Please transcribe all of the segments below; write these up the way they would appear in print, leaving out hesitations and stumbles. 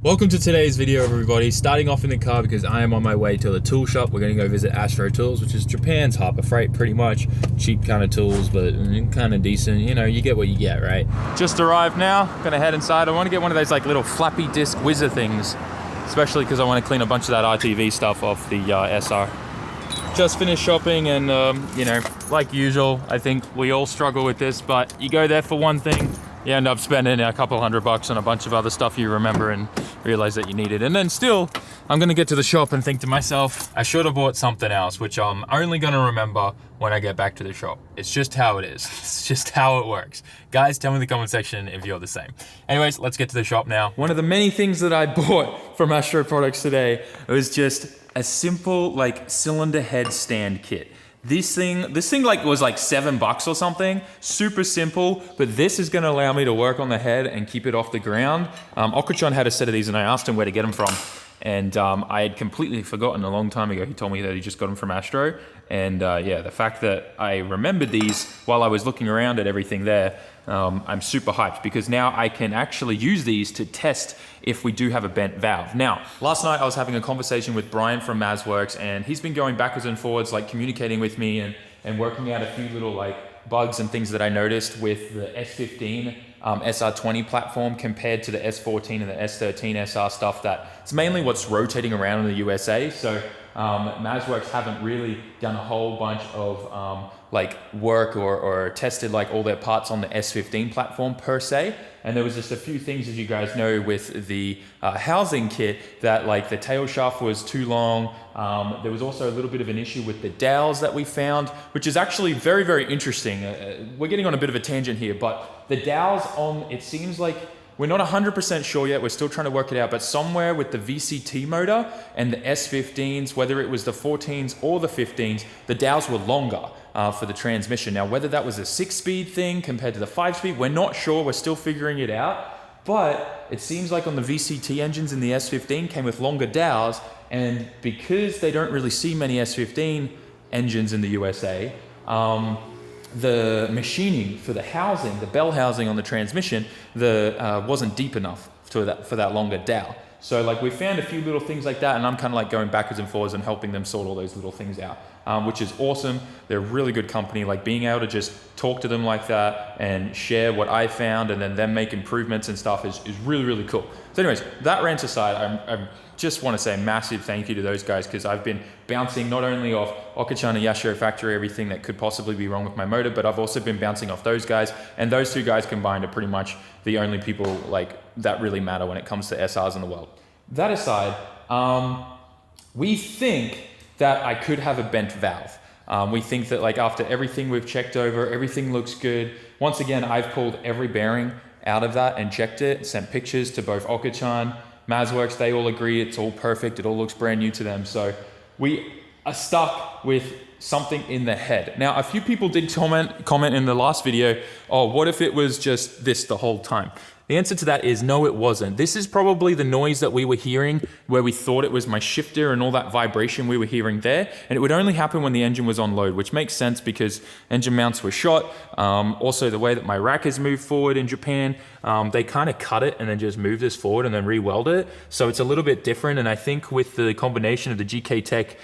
Welcome to today's video, everybody. Starting off in the car because I am on my way to the tool shop. We're going to go visit Astro Tools, which is Japan's Harbor Freight, pretty much. Cheap kind of tools, but kind of decent. You know, you get what you get, right? Just arrived now. Gonna head inside. I want to get one of those like little floppy disk whizzer things, especially because I want to clean a bunch of that RTV stuff off the SR. Just finished shopping and, you know, like usual, I think we all struggle with this, but you go there for one thing, you end up spending a couple $100 on a bunch of other stuff you remember and realize that you need it. And then still, I'm gonna get to the shop and think to myself, I should have bought something else, which I'm only gonna remember when I get back to the shop. It's just how it is. It's just how it works. Guys, tell me in the comment section if you're the same. Anyways, let's get to the shop now. One of the many things that I bought from Astro Products today was just a simple like cylinder head stand kit. This thing like was like $7 or something, super simple, but this is gonna allow me to work on the head and keep it off the ground. Okachan had a set of these and I asked him where to get them from. And I had completely forgotten a long time ago. He told me that he just got them from Astro. And yeah, the fact that I remembered these while I was looking around at everything there, I'm super hyped because now I can actually use these to test if we do have a bent valve. Now, last night I was having a conversation with Brian from MazWorks and he's been going backwards and forwards, like communicating with me and working out a few little like bugs and things that I noticed with the S15 SR20 platform compared to the S14 and the S13 SR stuff. That it's mainly what's rotating around in the USA. So MazWorks haven't really done a whole bunch of like work or tested like all their parts on the S15 platform per se. And there was just a few things, as you guys know, with the housing kit that like the tail shaft was too long. There was also a little bit of an issue with the dowels that we found, which is actually very, very interesting. We're getting on a bit of a tangent here, but the dowels on, it seems like we're not 100% sure yet, we're still trying to work it out, but somewhere with the VCT motor and the S15s, whether it was the 14s or the 15s, the dowels were longer for the transmission. Now, whether that was a 6-speed thing compared to the 5-speed, we're not sure, we're still figuring it out, but it seems like on the VCT engines in the S15 came with longer dowels, and because they don't really see many S15 engines in the USA, the machining for the housing, the bell housing on the transmission, wasn't deep enough for that longer dowel. So like we found a few little things like that, and I'm kind of like going backwards and forwards and helping them sort all those little things out, which is awesome. They're a really good company. Like being able to just talk to them like that and share what I found and then them make improvements and stuff is really, really cool. So anyways, that rant aside, I just want to say a massive thank you to those guys because I've been bouncing not only off Okachan and Yashiro Factory, everything that could possibly be wrong with my motor, but I've also been bouncing off those guys, and those two guys combined are pretty much the only people like that really matter when it comes to SRs in the world. That aside, we think that I could have a bent valve. We think that like after everything we've checked over, everything looks good. Once again, I've pulled every bearing out of that and checked it, sent pictures to both Okachan, MazWorks, they all agree it's all perfect, it all looks brand new to them. So we are stuck with something in the head. Now, a few people did comment in the last video, oh, what if it was just this the whole time? The answer to that is no, it wasn't. This is probably the noise that we were hearing where we thought it was my shifter and all that vibration we were hearing there. And it would only happen when the engine was on load, which makes sense because engine mounts were shot. Also, the way that my rack is moved forward in Japan, they kind of cut it and then just move this forward and then re-weld it. So it's a little bit different. And I think with the combination of the GK Tech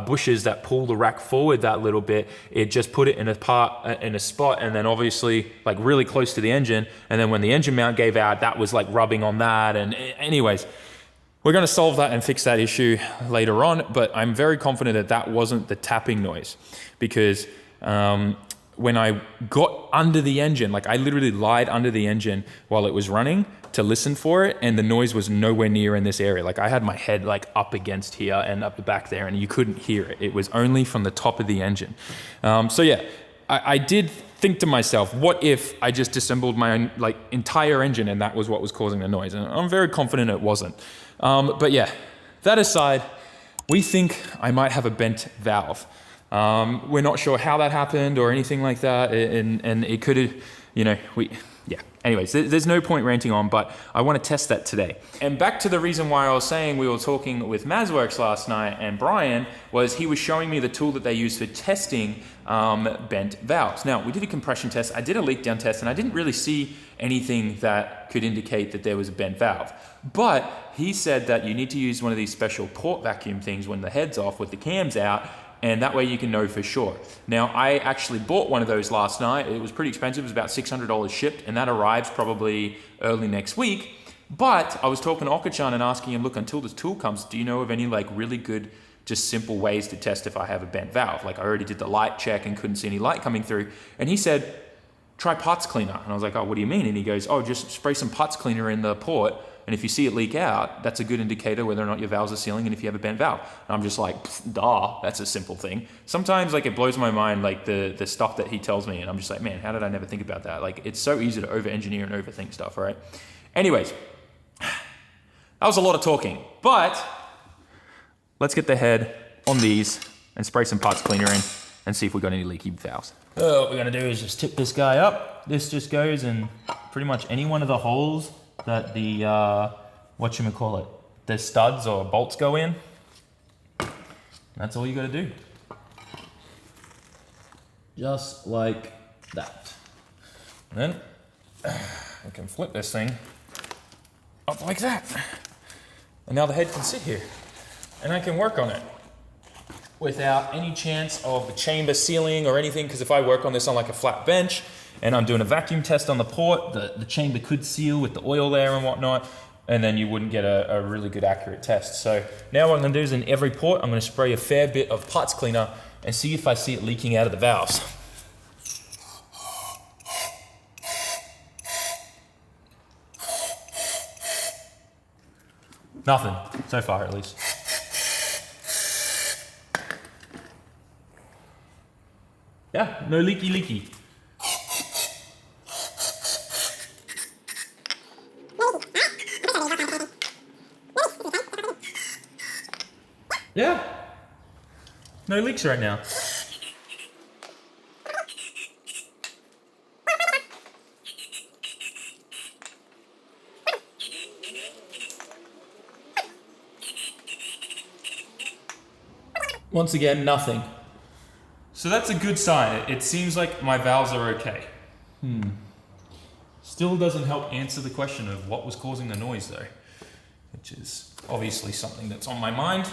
bushes that pull the rack forward that little bit, it just put it in a spot and then obviously like really close to the engine. And then when the engine mount gave out, that was like rubbing on that. And anyways, we're going to solve that and fix that issue later on, but I'm very confident that that wasn't the tapping noise because when I got under the engine, like I literally lied under the engine while it was running to listen for it, and the noise was nowhere near in this area. Like I had my head like up against here and up the back there, and you couldn't hear it. It was only from the top of the engine. So yeah, I did think to myself, what if I just disassembled my own, like entire engine and that was what was causing the noise? And I'm very confident it wasn't. But yeah, that aside, we think I might have a bent valve. We're not sure how that happened or anything like that. And it could have, you know, yeah. Anyways, there's no point ranting on, but I want to test that today. And back to the reason why I was saying we were talking with Mazworks last night and Brian was he was showing me the tool that they use for testing bent valves. Now, we did a compression test, I did a leak down test, and I didn't really see anything that could indicate that there was a bent valve. But he said that you need to use one of these special port vacuum things when the head's off with the cams out, and that way you can know for sure. Now, I actually bought one of those last night. It was pretty expensive. It was about $600 shipped, and that arrives probably early next week. But I was talking to Okachan and asking him, look, until this tool comes, do you know of any like really good, just simple ways to test if I have a bent valve? Like I already did the light check and couldn't see any light coming through. And he said, try parts cleaner. And I was like, oh, what do you mean? And he goes, oh, just spray some parts cleaner in the port, and if you see it leak out, that's a good indicator whether or not your valves are sealing and if you have a bent valve. And I'm just like, duh, that's a simple thing. Sometimes like it blows my mind, like the stuff that he tells me, and I'm just like, man, how did I never think about that? Like it's so easy to over-engineer and overthink stuff, right? Anyways, that was a lot of talking, but let's get the head on these and spray some parts cleaner in and see if we got any leaky valves. What we're gonna do is just tip this guy up. This just goes in pretty much any one of the holes that the, whatchamacallit, the studs or bolts go in. That's all you gotta do. Just like that. And then we can flip this thing up like that. And now the head can sit here and I can work on it without any chance of the chamber sealing or anything, because if I work on this on like a flat bench and I'm doing a vacuum test on the port, the chamber could seal with the oil there and whatnot, and then you wouldn't get a really good accurate test. So now what I'm gonna do is in every port, I'm gonna spray a fair bit of parts cleaner and see if I see it leaking out of the valves. Nothing, so far at least. Yeah, no leaky. Yeah, no leaks right now. Once again, nothing. So that's a good sign. It seems like my valves are okay. Still doesn't help answer the question of what was causing the noise though, which is obviously something that's on my mind.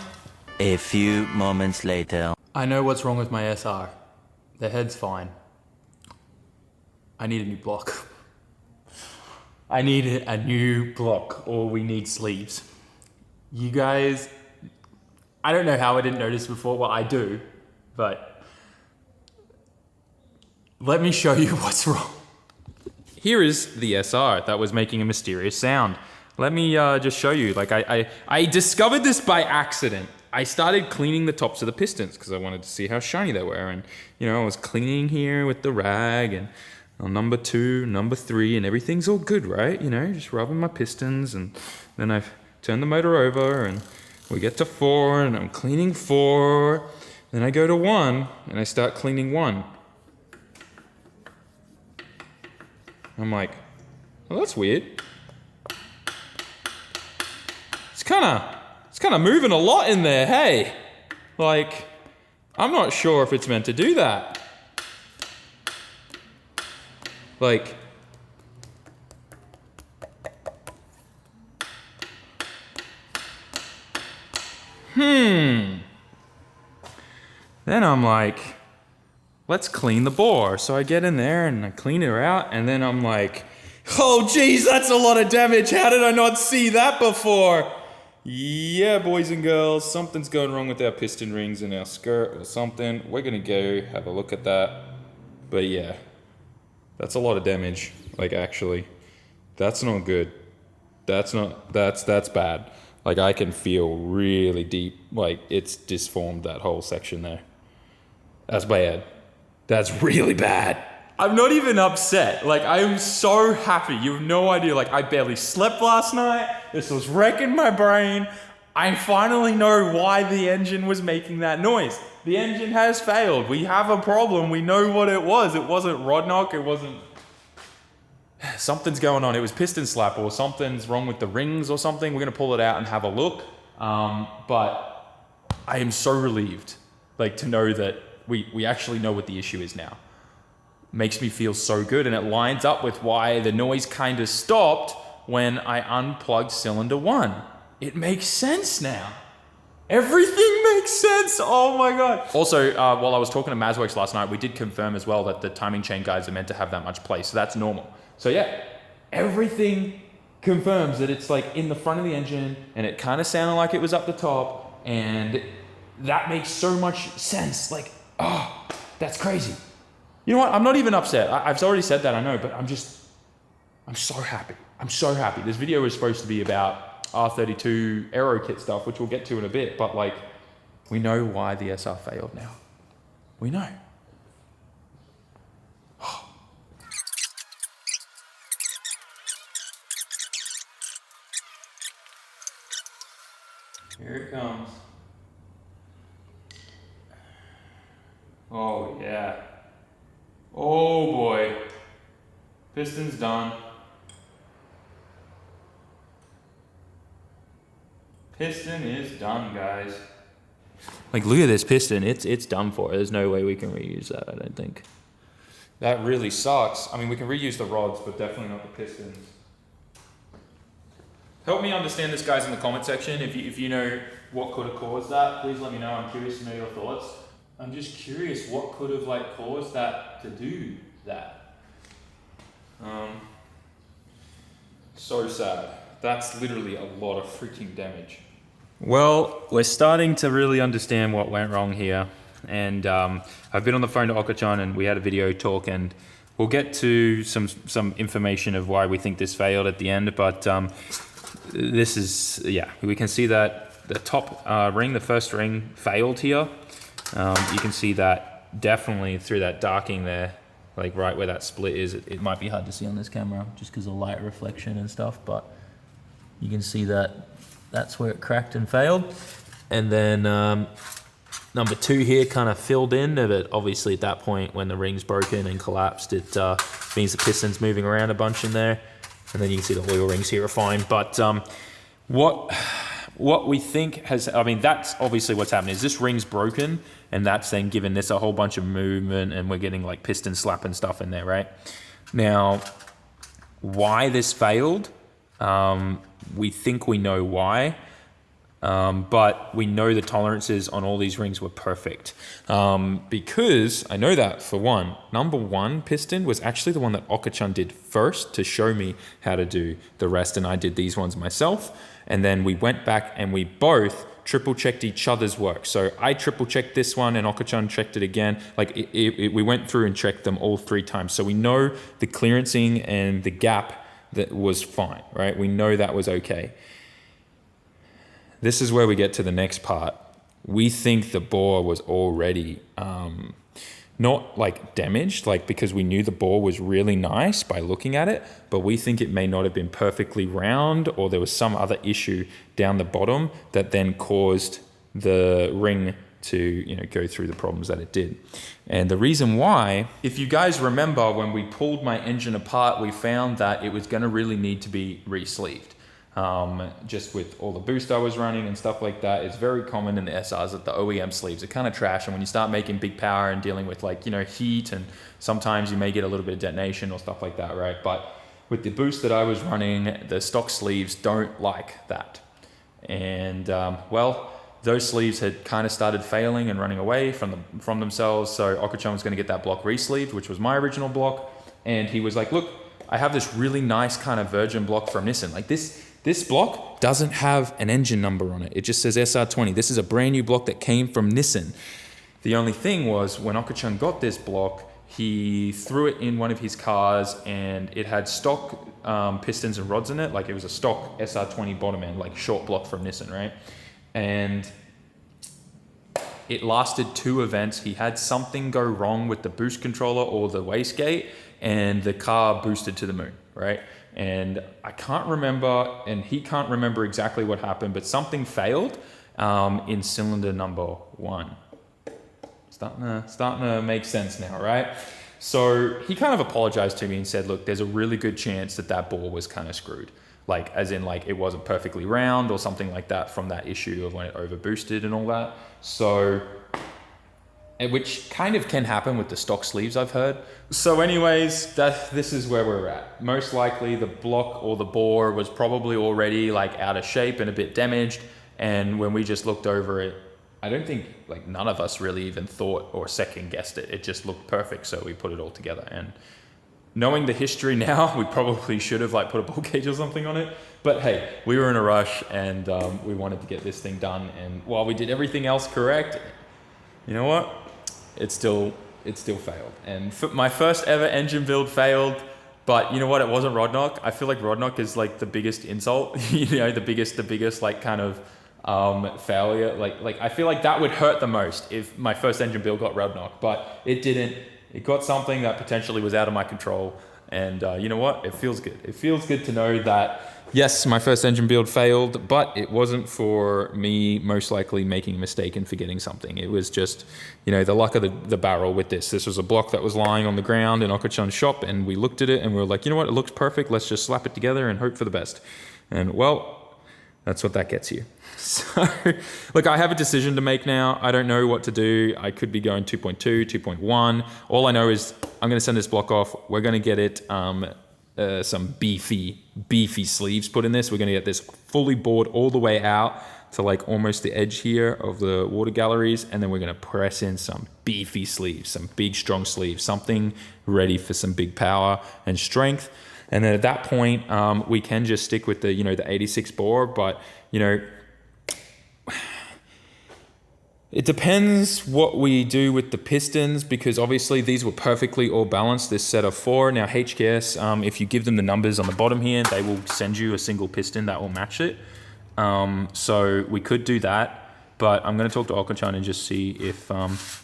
A few moments later. I know what's wrong with my SR. The head's fine. I need a new block. I need a new block, or we need sleeves. You guys, I don't know how I didn't notice before. Well, I do, but let me show you what's wrong. Here is the SR that was making a mysterious sound. Let me just show you. Like I discovered this by accident. I started cleaning the tops of the pistons because I wanted to see how shiny they were. And, you know, I was cleaning here with the rag and on number 2, number 3, and everything's all good, right? You know, just rubbing my pistons, and then I've turned the motor over and we get to 4 and I'm cleaning 4. Then I go to 1 and I start cleaning 1. I'm like, well, that's weird. It's kind of moving a lot in there, hey? Like, I'm not sure if it's meant to do that. Like, Then I'm like, let's clean the bore. So I get in there and I clean her out, and then I'm like, oh geez, that's a lot of damage. How did I not see that before? Yeah, boys and girls, something's going wrong with our piston rings in our skirt or something. We're gonna go have a look at that. But yeah, that's a lot of damage. Like, actually, that's not good. That's bad. Like, I can feel really deep, like it's disformed that whole section there. That's bad. That's really bad. I'm not even upset. Like, I am so happy. You have no idea. Like, I barely slept last night. This was wrecking my brain. I finally know why the engine was making that noise. The engine has failed. We have a problem. We know what it was. It wasn't rod knock. It wasn't... something's going on. It was piston slap or something's wrong with the rings or something. We're going to pull it out and have a look. But I am so relieved, like, to know that we actually know what the issue is now. Makes me feel so good, and it lines up with why the noise kind of stopped when I unplugged cylinder 1. It makes sense now. Everything makes sense. Oh my God. Also, while I was talking to Mazworks last night, we did confirm as well that the timing chain guides are meant to have that much play, so that's normal. So yeah, everything confirms that it's like in the front of the engine, and it kind of sounded like it was up the top, and that makes so much sense. Like, oh, that's crazy. You know what? I'm not even upset. I've already said that, I know, but I'm so happy. I'm so happy. This video is supposed to be about R32 aero kit stuff, which we'll get to in a bit, but like, we know why the SR failed now. We know. Here it comes. Oh yeah. Oh boy. Piston's done. Piston is done, guys. Like, look at this piston. It's done for. There's no way we can reuse that, I don't think. That really sucks. I mean, we can reuse the rods, but definitely not the pistons. Help me understand this, guys, in the comment section. If you know what could have caused that, please let me know. I'm curious to know your thoughts. I'm just curious what could have like caused that to do that. So sad. That's literally a lot of freaking damage. Well, we're starting to really understand what went wrong here. And I've been on the phone to Okachan, and we had a video talk, and we'll get to some information of why we think this failed at the end. But this is, yeah, we can see that the top ring, the first ring, failed here. You can see that definitely through that darking there, like right where that split is. It might be hard to see on this camera just because of light reflection and stuff, but you can see that that's where it cracked and failed. And then number 2 here kind of filled in, but obviously at that point when the ring's broken and collapsed, it means the piston's moving around a bunch in there. And then you can see the oil rings here are fine. But what we think has, I mean, that's obviously what's happening is this ring's broken, and that's then given this a whole bunch of movement, and we're getting like piston slap and stuff in there, right? Now, why this failed, we think we know why, but we know the tolerances on all these rings were perfect. Because I know that for one, number 1 piston was actually the one that Okachan did first to show me how to do the rest, and I did these ones myself. And then we went back and we both triple checked each other's work. So I triple checked this one and Okachan checked it again. Like we went through and checked them all 3 times. So we know the clearancing and the gap that was fine, right? We know that was okay. This is where we get to the next part. We think the bore was already not like damaged, like because we knew the bore was really nice by looking at it, but we think it may not have been perfectly round, or there was some other issue down the bottom that then caused the ring to, you know, go through the problems that it did. And the reason why, if you guys remember when we pulled my engine apart, we found that it was going to really need to be re-sleeved. Just with all the boost I was running and stuff like that. It's very common in the SRs that the OEM sleeves are kind of trash, and when you start making big power and dealing with, like, you know, heat, and sometimes you may get a little bit of detonation or stuff like that, right? But with the boost that I was running, the stock sleeves don't like that. And well, those sleeves had kind of started failing and running away from themselves, so Okachan was going to get that block re-sleeved, which was my original block, and he was like, look, I have this really nice kind of virgin block from Nissan. Like this block doesn't have an engine number on it. It just says SR20. This is a brand new block that came from Nissan. The only thing was, when Okachan got this block, he threw it in one of his cars, and it had stock pistons and rods in it. Like, it was a stock SR20 bottom end, like short block from Nissan, right? And it lasted 2 events. He had something go wrong with the boost controller or the wastegate, and the car boosted to the moon, right? And I can't remember, and he can't remember exactly what happened, but something failed in cylinder number 1. Starting to make sense now, right? So he kind of apologized to me and said, look, there's a really good chance that that bore was kind of screwed. Like, as in, like, it wasn't perfectly round or something like that from that issue of when it over boosted and all that. So, which kind of can happen with the stock sleeves, I've heard. So anyways, this is where we're at. Most likely the block or the bore was probably already like out of shape and a bit damaged. And when we just looked over it, I don't think, like, none of us really even thought or second guessed it. It just looked perfect, so we put it all together. And knowing the history now, we probably should have like put a ball gauge or something on it. But hey, we were in a rush and we wanted to get this thing done. And while we did everything else correct, you know what? It still failed. And my first ever engine build failed. But you know what? It wasn't rod knock. I feel like rod knock is like the biggest insult. You know, the biggest like kind of failure. Like I feel like that would hurt the most if my first engine build got rod knock. But it didn't. It got something that potentially was out of my control. And you know what? It feels good. It feels good to know that, yes, my first engine build failed, but it wasn't for me most likely making a mistake and forgetting something. It was just, you know, the luck of the barrel with this. This was a block that was lying on the ground in Okachan's shop, and we looked at it and we were like, you know what? It looks perfect. Let's just slap it together and hope for the best. And well, that's what that gets you. So, look, I have a decision to make now. I don't know what to do. I could be going 2.2, 2.1. All I know is I'm going to send this block off. We're going to get it some beefy sleeves put in this. We're going to get this fully bored all the way out to like almost the edge here of the water galleries. And then we're going to press in some beefy sleeves, some big, strong sleeves, something ready for some big power and strength. And then at that point, we can just stick with the, you know, the 86 bore, but, you know, it depends what we do with the pistons, because obviously these were perfectly all balanced, this set of 4. Now HKS, if you give them the numbers on the bottom here, they will send you a single piston that will match it. So we could do that, but I'm going to talk to Okachan and just see if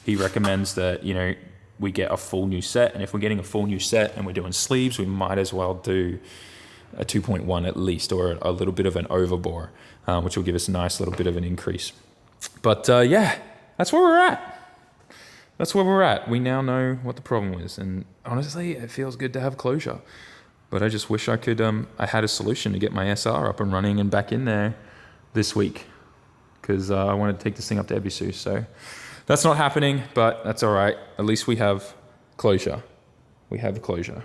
he recommends that, you know, we get a full new set. And if we're getting a full new set and we're doing sleeves, we might as well do a 2.1 at least, or a little bit of an overbore, which will give us a nice little bit of an increase. But yeah, that's where we're at. That's where we're at. We now know what the problem is, and honestly, it feels good to have closure. But I just wish I could. I had a solution to get my SR up and running and back in there this week, because I wanted to take this thing up to Ebisu. So that's not happening, but that's all right. At least we have closure. We have closure.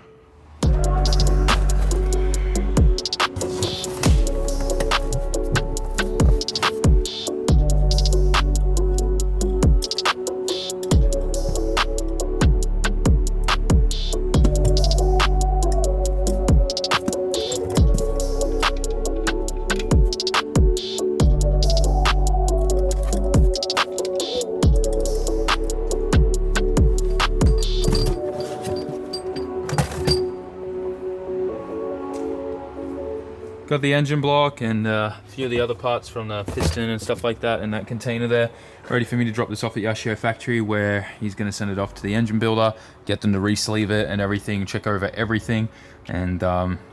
Got the engine block and a few of the other parts from the piston and stuff like that in that container there, ready for me to drop this off at Yashio factory, where he's going to send it off to the engine builder, get them to re-sleeve it and everything, check over everything, and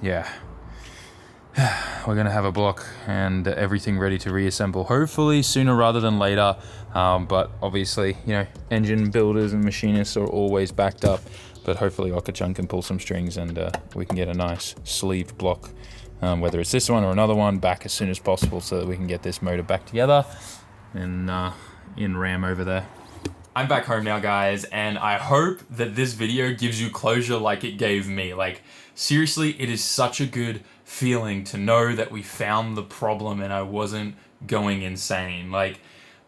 yeah, we're going to have a block and everything ready to reassemble, hopefully sooner rather than later. But obviously, you know, engine builders and machinists are always backed up, but hopefully Okachan can pull some strings and we can get a nice sleeved block, whether it's this one or another one, back as soon as possible, so that we can get this motor back together and in RAM over there. I'm back home now, guys, and I hope that this video gives you closure like it gave me. Like, seriously, it is such a good feeling to know that we found the problem and I wasn't going insane. Like,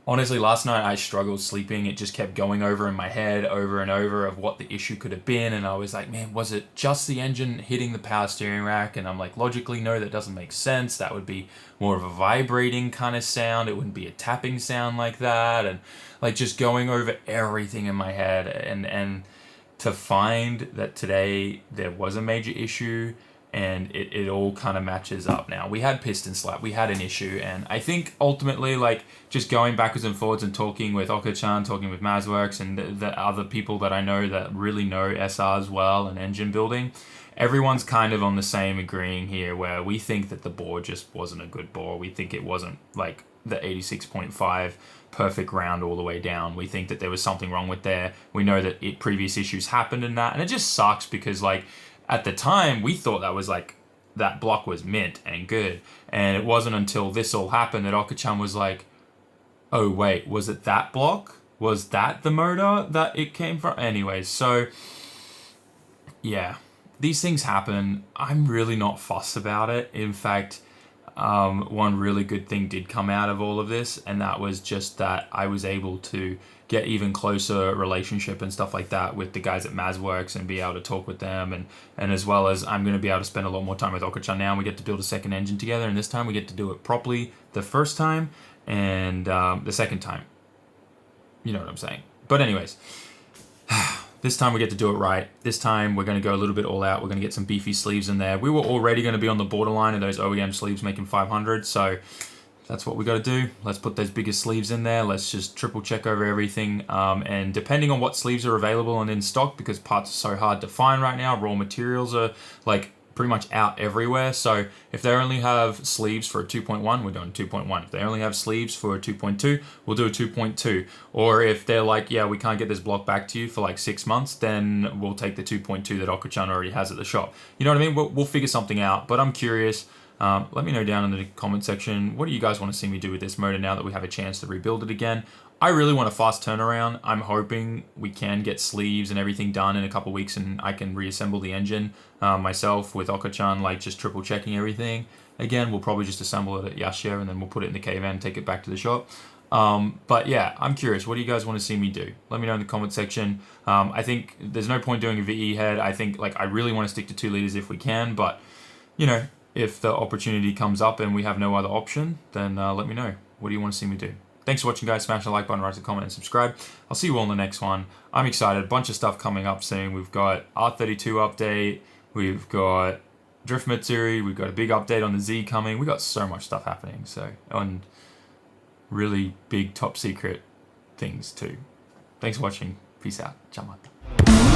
honestly, last night I struggled sleeping. It just kept going over in my head over and over of what the issue could have been. And I was like, man, was it just the engine hitting the power steering rack? And I'm like, logically, no, that doesn't make sense. That would be more of a vibrating kind of sound. It wouldn't be a tapping sound like that. And like just going over everything in my head. And to find that today there was a major issue, and it all kind of matches up now. We had piston slap, we had an issue, and I think ultimately, like, just going backwards and forwards and talking with Okachan, talking with Mazworks, and the other people that I know that really know SRs well and engine building, everyone's kind of on the same agreeing here, where we think that the bore just wasn't a good bore. We think it wasn't, like, the 86.5 perfect round all the way down. We think that there was something wrong with there. We know that previous issues happened in that, and it just sucks because like at the time we thought that was like that block was mint and good, and it wasn't until this all happened that Okachan was like, oh wait, was it that block? Was that the motor that it came from? Anyways, so yeah, these things happen. I'm really not fussed about it. In fact, one really good thing did come out of all of this, and that was just that I was able to get even closer relationship and stuff like that with the guys at Mazworks and be able to talk with them, and as well as I'm going to be able to spend a lot more time with Okachan now, and we get to build a second engine together, and this time we get to do it properly the first time and the second time. You know what I'm saying. But anyways, this time we get to do it right. This time we're going to go a little bit all out. We're going to get some beefy sleeves in there. We were already going to be on the borderline of those OEM sleeves making 500, so that's what we got to do. Let's put those bigger sleeves in there. Let's just triple check over everything. And depending on what sleeves are available and in stock, because parts are so hard to find right now, raw materials are like pretty much out everywhere. So if they only have sleeves for a 2.1, we're doing 2.1. If they only have sleeves for a 2.2, we'll do a 2.2. Or if they're like, yeah, we can't get this block back to you for like 6 months, then we'll take the 2.2 that Okachan already has at the shop. You know what I mean? We'll figure something out, but I'm curious. Let me know down in the comment section, what do you guys want to see me do with this motor now that we have a chance to rebuild it again? I really want a fast turnaround. I'm hoping we can get sleeves and everything done in a couple weeks and I can reassemble the engine myself with Okachan, like just triple checking everything. Again, we'll probably just assemble it at Yashia and then we'll put it in the K-van and take it back to the shop. But yeah, I'm curious. What do you guys want to see me do? Let me know in the comment section. I think there's no point doing a VE head. I think like I really want to stick to 2 liters if we can, but you know, if the opportunity comes up and we have no other option, then let me know. What do you want to see me do? Thanks for watching, guys. Smash the like button, write a comment, and subscribe. I'll see you all in the next one. I'm excited. A bunch of stuff coming up soon. We've got R32 update. We've got Drift Matsuri. We've got a big update on the Z coming. We've got so much stuff happening. So, on really big top secret things too. Thanks for watching. Peace out. Ciao.